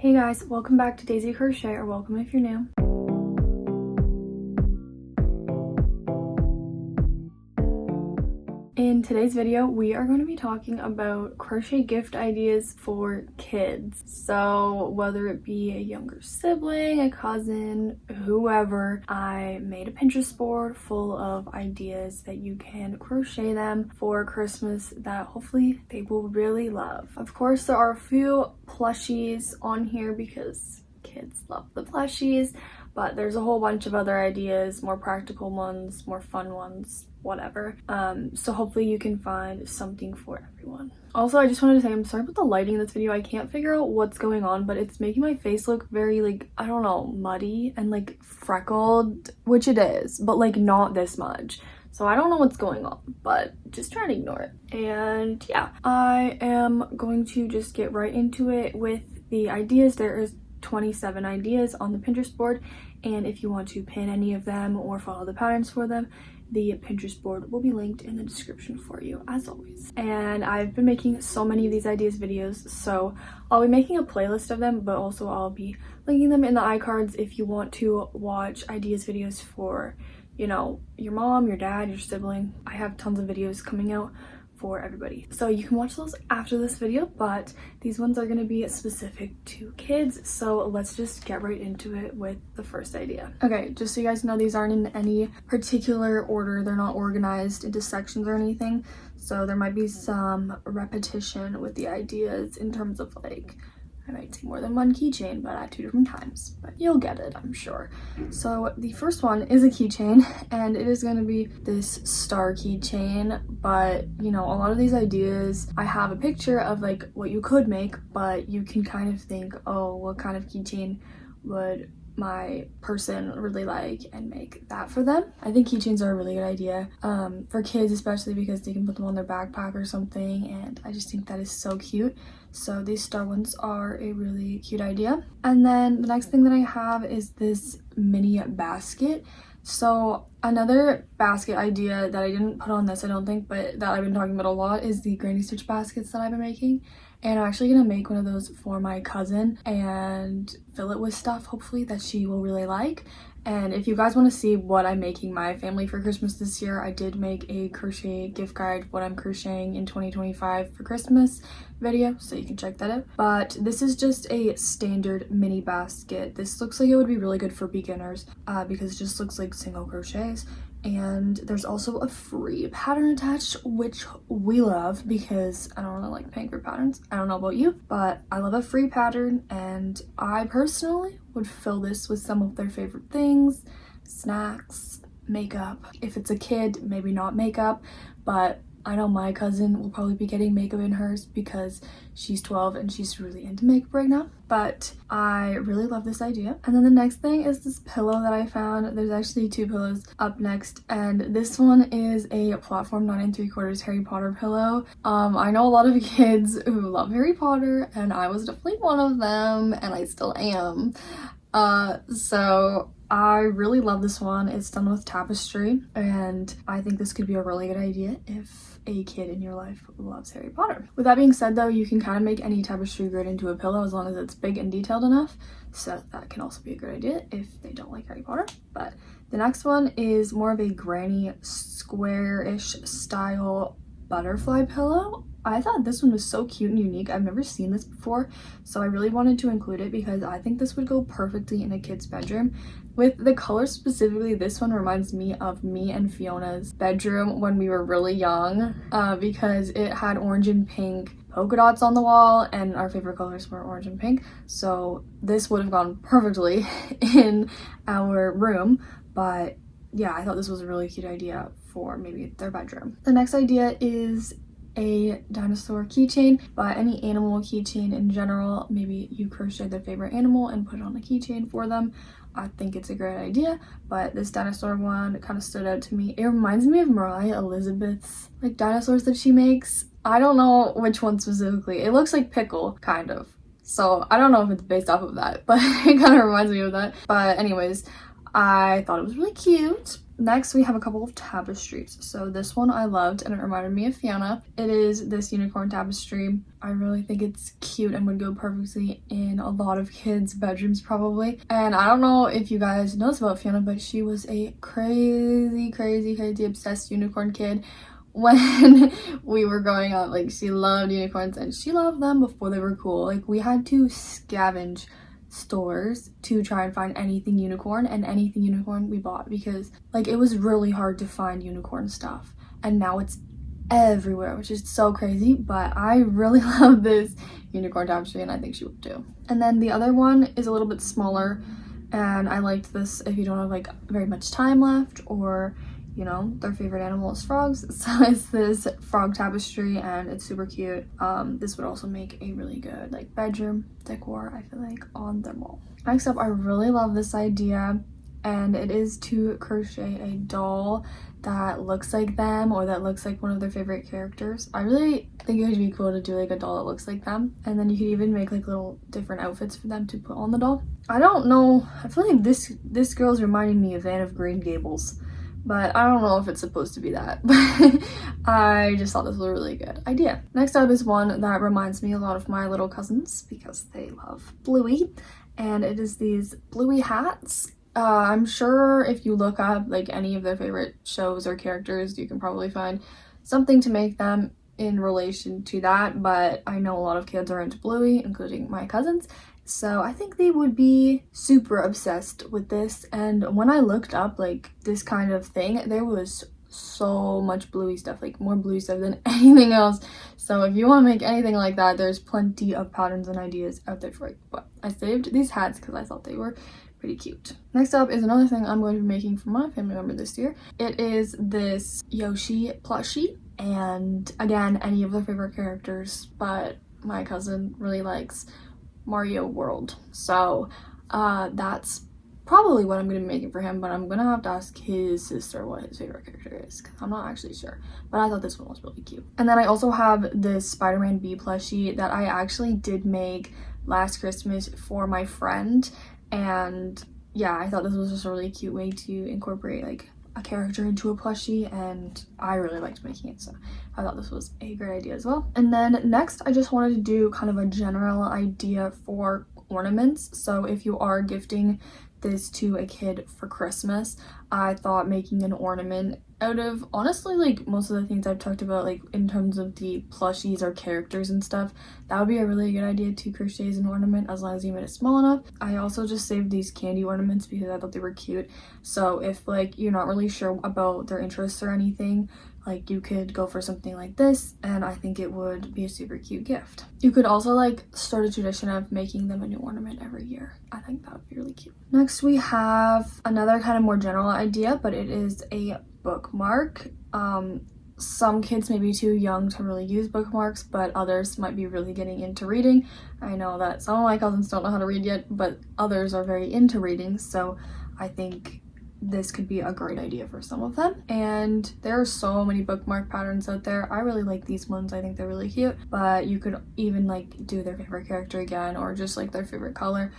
Hey guys, welcome back to Daisy Crochet, or welcome if you're new. In today's video, we are going to be talking about crochet gift ideas for kids. So whether it be a younger sibling, a cousin, whoever, I made a Pinterest board full of ideas that you can crochet them for Christmas that hopefully they will really love. Of course, there are a few plushies on here because kids love the plushies, but there's a whole bunch of other ideas, more practical ones, more fun ones, whatever. So hopefully you can find something for everyone. Also, I just wanted to say I'm sorry about the lighting in this video. I can't figure out what's going on, but it's making my face look very, like, I don't know, muddy and like freckled, which it is, but like not this much. So I don't know what's going on, but just try to ignore it. And yeah, I am going to just get right into it with the ideas. There is 27 ideas on the Pinterest board, and if you want to pin any of them or follow the patterns for them, the Pinterest board will be linked in the description for you, as always. And I've been making so many of these ideas videos, so I'll be making a playlist of them, but also I'll be linking them in the iCards if you want to watch ideas videos for, you know, your mom, your dad, your sibling. I have tons of videos coming out for everybody, so you can watch those after this video, but these ones are going to be specific to kids. So let's just get right into it with the first idea. Okay, just so you guys know, these aren't in any particular order. They're not organized into sections or anything, so there might be some repetition with the ideas in terms of, like, I might say more than one keychain, but at 2 different times. But you'll get it, I'm sure. So the first one is a keychain, and it is going to be this star keychain. But, you know, a lot of these ideas, I have a picture of, like, what you could make, but you can kind of think, oh, what kind of keychain would my person really like, and make that for them. I think keychains are a really good idea for kids, especially because they can put them on their backpack or something, and I just think that is so cute. So these star ones are a really cute idea. And then the next thing that I have is this mini basket. So another basket idea that I didn't put on this, I don't think, but that I've been talking about a lot, is the granny stitch baskets that I've been making. And I'm actually gonna make one of those for my cousin and fill it with stuff, hopefully, that she will really like. And if you guys want to see what I'm making my family for Christmas this year, I did make a crochet gift guide, what I'm crocheting in 2025 for Christmas video, so you can check that out. But this is just a standard mini basket. This looks like it would be really good for beginners because it just looks like single crochets. And there's also a free pattern attached, which we love because I don't really like paying for patterns. I don't know about you, but I love a free pattern, and I personally would fill this with some of their favorite things, snacks, makeup. If it's a kid, maybe not makeup, but I know my cousin will probably be getting makeup in hers because she's 12 and she's really into makeup right now. But I really love this idea. And then the next thing is this pillow that I found. There's actually 2 pillows up next, and this one is a platform 9 3/4 Harry Potter pillow. I know a lot of kids who love Harry Potter, and I was definitely one of them, and I still am. So I really love this one. It's done with tapestry, and I think this could be a really good idea if a kid in your life loves Harry Potter. With that being said, though, you can kind of make any tapestry grid into a pillow as long as it's big and detailed enough, so that can also be a good idea if they don't like Harry Potter. But the next one is more of a granny square-ish style butterfly pillow. I thought this one was so cute and unique. I've never seen this before, so I really wanted to include it because I think this would go perfectly in a kid's bedroom. With the color specifically, this one reminds me of me and Fiona's bedroom when we were really young because it had orange and pink polka dots on the wall, and our favorite colors were orange and pink. So this would have gone perfectly in our room. But yeah, I thought this was a really cute idea for maybe their bedroom. The next idea is a dinosaur keychain, but any animal keychain in general. Maybe you crochet their favorite animal and put it on a keychain for them. I think it's a great idea, but this dinosaur one kind of stood out to me. It reminds me of Mariah Elizabeth's, like, dinosaurs that she makes. I don't know which one specifically. It looks like Pickle, kind of. So I don't know if it's based off of that, but it kind of reminds me of that. But anyways, I thought it was really cute. Next, we have a couple of tapestries. So this one I loved and it reminded me of Fiona. It is this unicorn tapestry. I really think it's cute and would go perfectly in a lot of kids' bedrooms probably. And I don't know if you guys know this about Fiona, but she was a crazy obsessed unicorn kid when we were growing up. Like, she loved unicorns and she loved them before they were cool. Like, we had to scavenge stores to try and find anything unicorn, and anything unicorn we bought, because like it was really hard to find unicorn stuff, and now it's everywhere, which is so crazy. But I really love this unicorn tapestry and I think she would too. And then the other one is a little bit smaller, and I liked this if you don't have like very much time left, or you know, their favorite animal is frogs. So it's this frog tapestry and it's super cute. This would also make a really good like bedroom decor, I feel like, on their wall. Next up, I really love this idea, and it is to crochet a doll that looks like them, or that looks like one of their favorite characters. I really think it would be cool to do like a doll that looks like them, and then you could even make like little different outfits for them to put on the doll. I don't know, I feel like this girl's reminding me of Anne of Green Gables, but I don't know if it's supposed to be that. But I just thought this was a really good idea. Next up is one that reminds me a lot of my little cousins because they love Bluey, and it is these Bluey hats. I'm sure if you look up like any of their favorite shows or characters, you can probably find something to make them in relation to that, but I know a lot of kids are into Bluey, including my cousins. So I think they would be super obsessed with this. And when I looked up like this kind of thing, there was so much Bluey stuff, like more Bluey stuff than anything else. So if you want to make anything like that, there's plenty of patterns and ideas out there for it. But I saved these hats because I thought they were pretty cute. Next up is another thing I'm going to be making for my family member this year. It is this Yoshi plushie, and again, any of their favorite characters, but my cousin really likes Mario World, so that's probably what I'm going to be making for him, but I'm going to have to ask his sister what his favorite character is because I'm not actually sure. But I thought this one was really cute. And then I also have this Spider-Man bee plushie that I actually did make last Christmas for my friend, and yeah, I thought this was just a really cute way to incorporate like a character into a plushie, and I really liked making it, so I thought this was a great idea as well. And then next, I just wanted to do kind of a general idea for ornaments. So if you are gifting this to a kid for Christmas, I thought making an ornament out of honestly like most of the things I've talked about, like in terms of the plushies or characters and stuff, that would be a really good idea to crochet as an ornament, as long as you made it small enough. I also just saved these candy ornaments because I thought they were cute. So if like you're not really sure about their interests or anything, like you could go for something like this, and I think it would be a super cute gift. You could also like start a tradition of making them a new ornament every year. I think that would be really cute. Next we have another kind of more general idea, but it is a bookmark. Some kids may be too young to really use bookmarks, but others might be really getting into reading. I know that some of my cousins don't know how to read yet, but others are very into reading, so I think this could be a great idea for some of them. And there are so many bookmark patterns out there. I really like these ones. I think they're really cute, but you could even like do their favorite character again, or just like their favorite color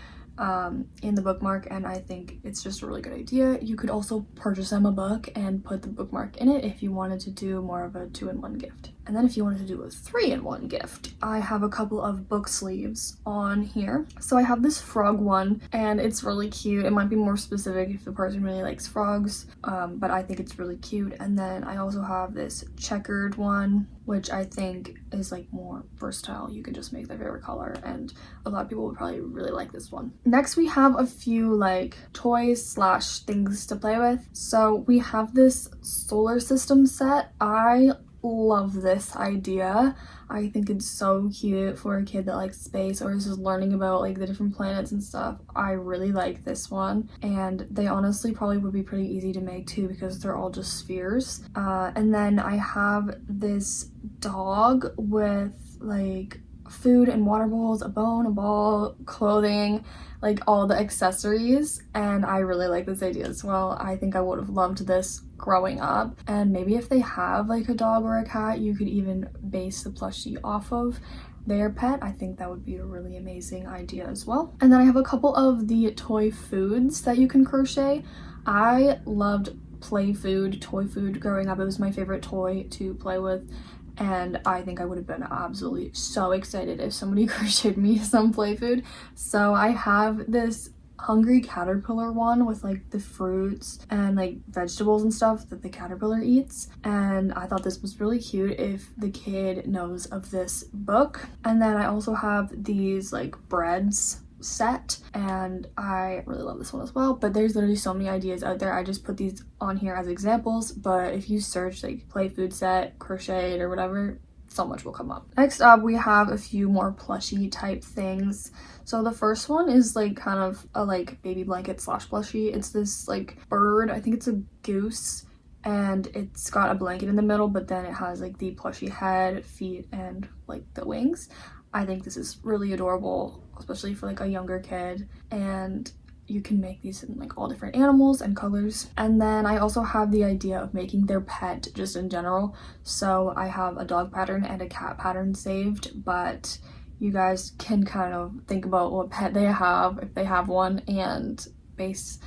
in the bookmark, and I think it's just a really good idea. You could also purchase them a book and put the bookmark in it if you wanted to do more of a 2-in-1 gift. And then if you wanted to do a 3-in-1 gift, I have a couple of book sleeves on here. So I have this frog one, and it's really cute. It might be more specific if the person really likes frogs, but I think it's really cute. And then I also have this checkered one, which I think is like more versatile. You can just make their favorite color, and a lot of people would probably really like this one. Next we have a few like toys slash things to play with. So we have this solar system set. I love this idea. I think it's so cute for a kid that likes space or is just learning about like the different planets and stuff. I really like this one, and they honestly probably would be pretty easy to make too because they're all just spheres. And then I have this dog with like food and water bowls, a bone, a ball, clothing, like all the accessories, and I really like this idea as well. I think I would have loved this growing up, and maybe if they have like a dog or a cat, you could even base the plushie off of their pet. I think that would be a really amazing idea as well. And then I have a couple of the toy foods that you can crochet. I loved play food, toy food growing up. It was my favorite toy to play with, and I think I would have been absolutely so excited if somebody crocheted me some play food. So I have this hungry caterpillar one with like the fruits and like vegetables and stuff that the caterpillar eats, and I thought this was really cute if the kid knows of this book. And then I also have these like breads set, and I really love this one as well, but there's literally so many ideas out there. I just put these on here as examples, but if you search like play food set, crocheted, or whatever, so much will come up. Next up, we have a few more plushie type things. So the first one is like kind of a like baby blanket slash plushie. It's this like bird, I think it's a goose, and it's got a blanket in the middle, but then it has like the plushie head, feet, and like the wings. I think this is really adorable, especially for like a younger kid, and you can make these in like all different animals and colors. And then I also have the idea of making their pet just in general. So I have a dog pattern and a cat pattern saved, but you guys can kind of think about what pet they have, if they have one, and base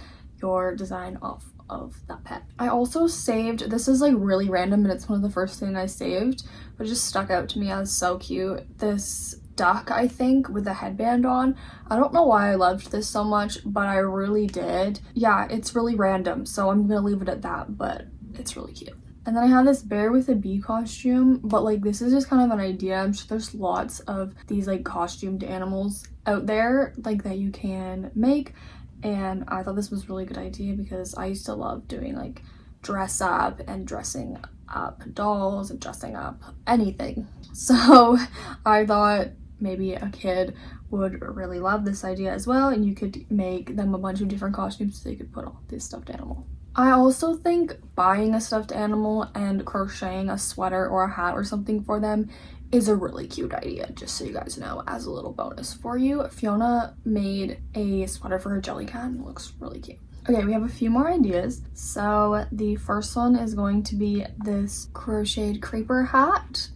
your design off of that pet. I also saved, this is like really random and it's one of the first things I saved, but it just stuck out to me as so cute. This duck, I think, with a headband on. I don't know why I loved this so much, but I really did. Yeah, it's really random, so I'm gonna leave it at that, but it's really cute. And then I have this bear with a bee costume, but like this is just kind of an idea. I'm sure there's lots of these like costumed animals out there like that you can make, and I thought this was a really good idea because I used to love doing like dress up and dressing up dolls and dressing up anything. So I thought maybe a kid would really love this idea as well, and you could make them a bunch of different costumes so you could put on this stuffed animal. I also think buying a stuffed animal and crocheting a sweater or a hat or something for them is a really cute idea, just so you guys know, as a little bonus for you. Fiona made a sweater for her Jellycat. It looks really cute. Okay, we have a few more ideas. So the first one is going to be this crocheted creeper hat.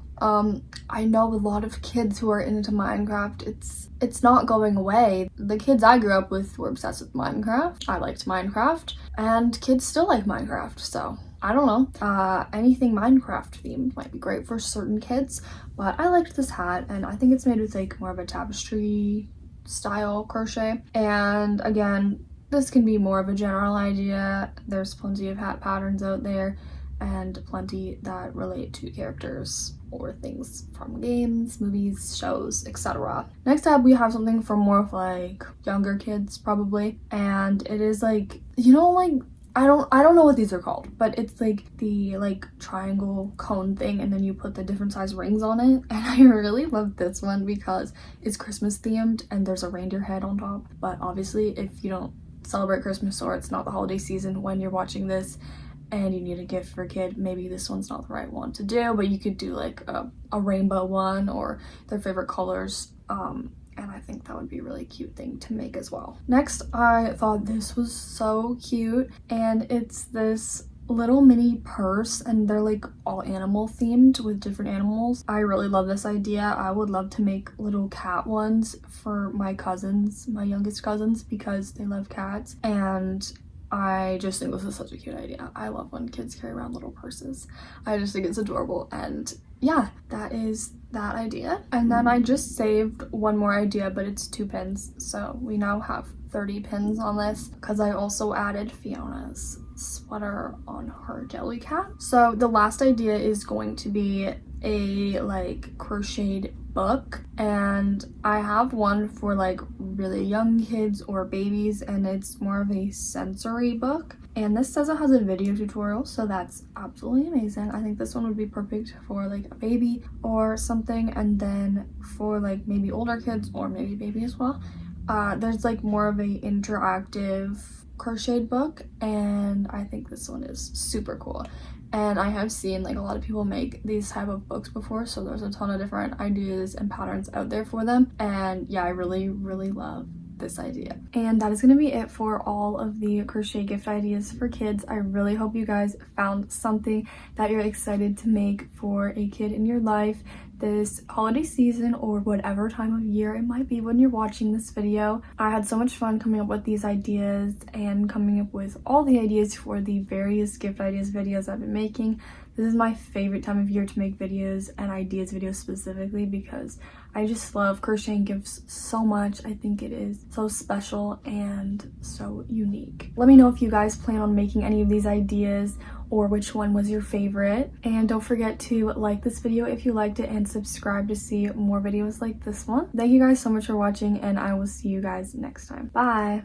I know a lot of kids who are into Minecraft. It's not going away. The kids I grew up with were obsessed with Minecraft. I liked Minecraft, and kids still like Minecraft, so I don't know. Anything Minecraft themed might be great for certain kids, but I liked this hat, and I think it's made with like more of a tapestry style crochet. And again, this can be more of a general idea. There's plenty of hat patterns out there, and plenty that relate to characters or things from games, movies, shows, etc. Next up, we have something for more of like younger kids probably, and it is like, you know, like I don't know what these are called, but it's like the like triangle cone thing, and then you put the different size rings on it. And I really love this one because it's Christmas themed and there's a reindeer head on top. But obviously if you don't celebrate Christmas or it's not the holiday season when you're watching this and you need a gift for a kid, maybe this one's not the right one to do, but you could do like a rainbow one or their favorite colors, and I think that would be a really cute thing to make as well. Next, I thought this was so cute, and it's this little mini purse, and they're like all animal themed with different animals. I really love this idea. I would love to make little cat ones for my cousins, my youngest cousins, because they love cats, and I just think this is such a cute idea. I love when kids carry around little purses. I just think it's adorable, and yeah, that is that idea. And then I just saved one more idea, but it's 2 pins, so we now have 30 pins on this because I also added Fiona's sweater on her Jellycat. So the last idea is going to be a like crocheted book, and I have one for like really young kids or babies, and it's more of a sensory book, and this says it has a video tutorial, so that's absolutely amazing. I think this one would be perfect for like a baby or something. And then for like maybe older kids or maybe baby as well, there's like more of a interactive crocheted book, and I think this one is super cool. And I have seen like a lot of people make these type of books before, so there's a ton of different ideas and patterns out there for them. And yeah, I really love this idea. And that is going to be it for all of the crochet gift ideas for kids. I really hope you guys found something that you're excited to make for a kid in your life this holiday season or whatever time of year it might be when you're watching this video. I had so much fun coming up with these ideas and coming up with all the ideas for the various gift ideas videos I've been making. This is my favorite time of year to make videos and ideas videos specifically because I just love crocheting gifts so much. I think it is so special and so unique. Let me know if you guys plan on making any of these ideas or which one was your favorite. And don't forget to like this video if you liked it and subscribe to see more videos like this one. Thank you guys so much for watching and I will see you guys next time. Bye!